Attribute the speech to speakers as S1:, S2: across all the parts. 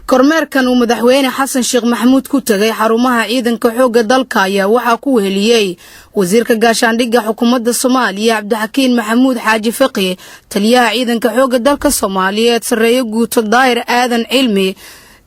S1: kormeerkan uu madaxweyne xasan sheekh maxamuud ku tagay xarumaha ciidanka xoogga dalka ayaa waxaa ku weheliyay wasiirka gaashaandhigga xukuumadda Soomaaliya Cabdixakiin Maxamuud Xaaji Fiqi, taliyaha ciidanka xoogga dalka Soomaaliyeed Sareeyo Guuto Daahir Aadan Cilmi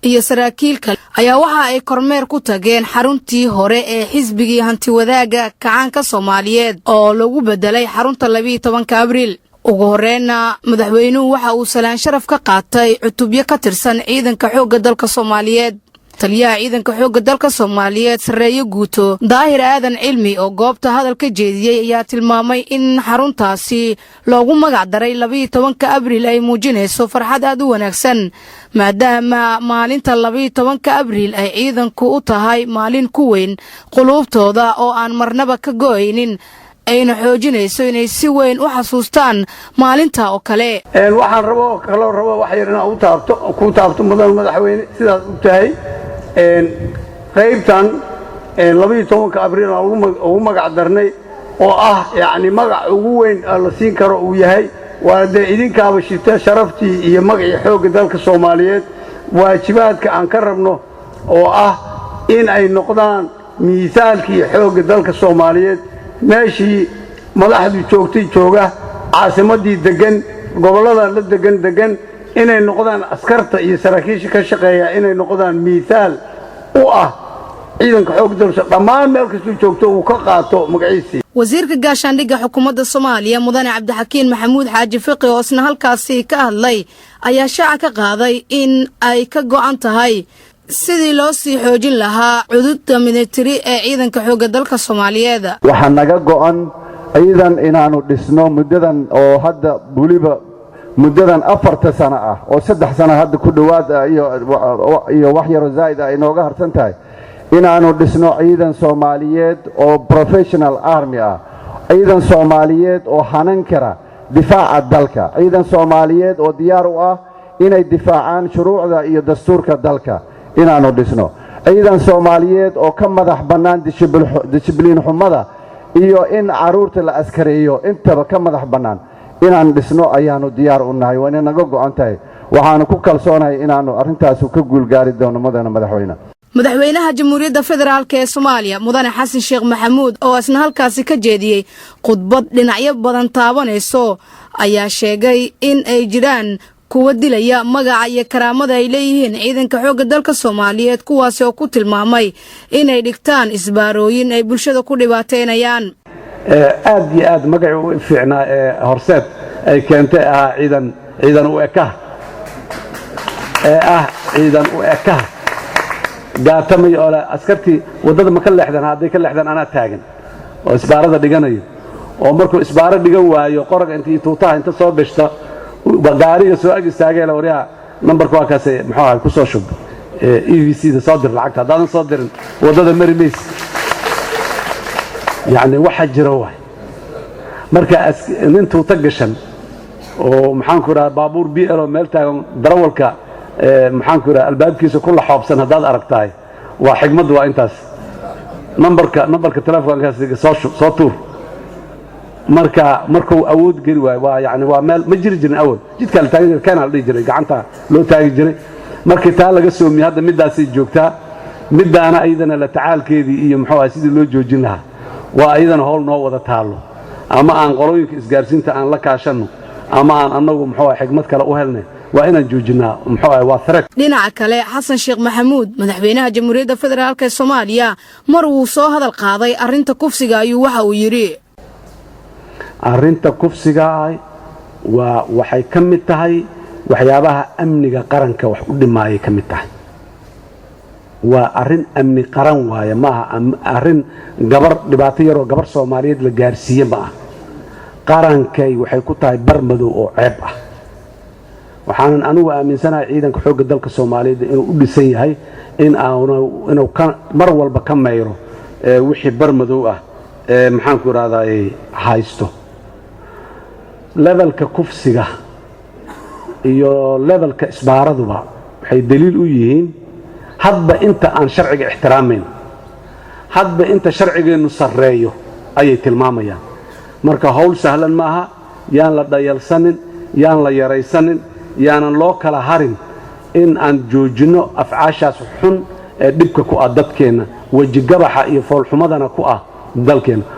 S1: iyo saraakiil kale ayaa waxa ay kormeer ku tageen xaruntii hore ee xisbigii hanti wadaaga kacaanka Soomaaliyeed oo lagu bedelay xarunta 12 Abriil. ugu horeena madaxweynuhu waxa uu salaan sharaf ka qaatay cutubyo ka tirsan ciidanka xoogga dalka Soomaaliyeed. taliyaha ciidanka xoogga dalka Soomaaliyeed Sareeyo Guuto Daahir Aadan Cilmi oo goobta hadalka jeediyay ayaa tilmaamay in xaruntaasi loogu magac daray 12 Abriil ay muujinayso farxad aad u wanaagsan maadaama maalinta 12 Abriil ay ciidanku u tahay maalin ku weyn qulubtooda oo aan marnaba ka go'aynin ayna xoojinayso inay si weyn u xasuustaan maalinta oo kale.
S2: waxaan rabo wax yar inaan ku taabto madaxweyne sidaas u tahay qaybtan 12 Abriil ugu magac darnay oo ah yaani magac ugu weyn la siin karo uu yahay waa idinkaaba shirta sharaftii iyo magacii xoogga dalka Soomaaliyeed waajibaadka aan ka rabno oo ah in ay noqdaan miisaalkii xoogga dalka Soomaaliyeed meeshii madaxdu jooga caasimadii degan gobolada la degan inay noqdaan askarta iyo saraakiisha ka shaqeeya inay noqdaan miisaal u ah ciidanka xoogga dalka dhammaan meel kasta joogto uu ka qaato magaciisa.
S1: wasiirka gaashaandhigga xukuumadda Soomaaliya mudane Cabdixakiin Maxamuud Xaaji Fiqi oo isna halkaasi ka hadlay ayaa shaaca ka qaaday in ay ka go'an tahay sidii loo sii xoojin lahaa cududda militari ee ciidanka xoogga dalka Soomaaliyeed.
S3: waxaa naga go'an ciidan inaanu dhisno muddadan oo hadda buliba muddadan 4 sano ah oo 3 sano hadda ku dhawaad iyo wax yar zaid ah inooga harsan tahay inaanu dhisno ciidan Soomaaliyeed oo professional army ah, ciidan Soomaaliyeed oo hanan kara difaaca dalka, ciidan Soomaaliyeed oo diyaar u ah inay difaacaan shuruucda iyo dastuurka dalka inaanu dhisno, ciidan Soomaaliyeed oo ka madax bannaan discipliin xumada iyo in caruurta la askareeyo intaba ka madax bannaan inaan dhisno ayaanu diyaar u nahay. waa naga go'an tahay, waxaanu ku kalsoonahay inaanu arrintaas ka guulgaari doono
S1: madaxweynaha Jamhuuriyadda Federaalka ee Soomaaliya mudane Xasan Sheekh Maxamuud oo isna halkaasi ka jeediyay khudbad dhinacyo badan taabanayso ayaa sheegay in ay jiraan kuwa dilaya magaca iyo karaamada ay leeyihiin ciidanka xoogga dalka Soomaaliyeed kuwaas oo ku tilmaamay inay dhigtaan isbaarooyin ay bulshada ku dhibaateynayaan.
S2: aad iyo aad magaca u fiicnaa horseed ay keentay ciidan u eka ciidan u eka gaatamay oo askartii wadada ma ka leexdan haday ka leexdan ana taagan oo isbaarada dhiganayo oo markuu isbaaro dhigan waayo qoraga intii tuutaha inta soo dhashta gaariga soo ag istaagay la wariya numberka waa kaasay muxuu ku soo shub EVC da soo dir lacagta hadaan soo dirin wadada mari meys yaani waxa jira way marka nin tuuta gashan oo maxaan ku raad baabuur BL meel taagan darawalka maxaan ku raad albaabkiisa ku la xoobsan hadaad aragtaay waa xigmad waa intaas numberka telefoonkaas soo tuur markuu awood geli waay waa yaani waa meel ma jiri jirin awood jidka la taagay kana la jiray gacanta loo taagi jiray markii taa laga soomiyo hadda midaasay joogtaa midaana ayadana la tacaalkeedii iyo muxuu ah sidii loo joojin lahaa waa ayadana howl noo wada taalo ama aan qolooyinka isgaarsiinta aan la kaashano ama aan anagu muxuu ah xigmad kale u helnay waa inaan joojinaa muxuu ah waa threat.
S1: dhinaca kale Xasan Sheekh Maxamuud madaxweynaha Jamhuuriyadda Federaalka ee Soomaaliya mar uu soo hadal qaaday arrinta kufsiga ayuu waxa uu yiri
S2: arrinta kufsiga waxay ka mid tahay waxyaabaha amniga qaranka wax u dhimaayay ka mid tahay. waa arrin amni qaran waaye maaha arrin gabar dhibaato yar oo gabar Soomaaliyeed la gaarsiiyay ma ah. qarankay waxay ku tahay barmadow oo ceeb ah. waxaan anigu aaminsanahay ciidanka xoogga dalka Soomaaliyeed inuu u dhisan yahay inuu mar walba ka meeyro wixii barmadow ah maxaan ku raadaay haysto levelka kufsiga iyo levelka isbaaraduba waxay daliil u yihiin hadba inta aan sharciga ixtiraamayn hadba inta sharcigeenu sareeyo ayay tilmaamayaan. marka hawl sahlan maaha yaan la dhayalsanin yaan la yaraysanin yaanan loo kala harin
S4: in aan joojino afcaashaas xun ee dhibka ku ah dadkeena wajigabaxa iyo foolxumadana ku ah dalkeena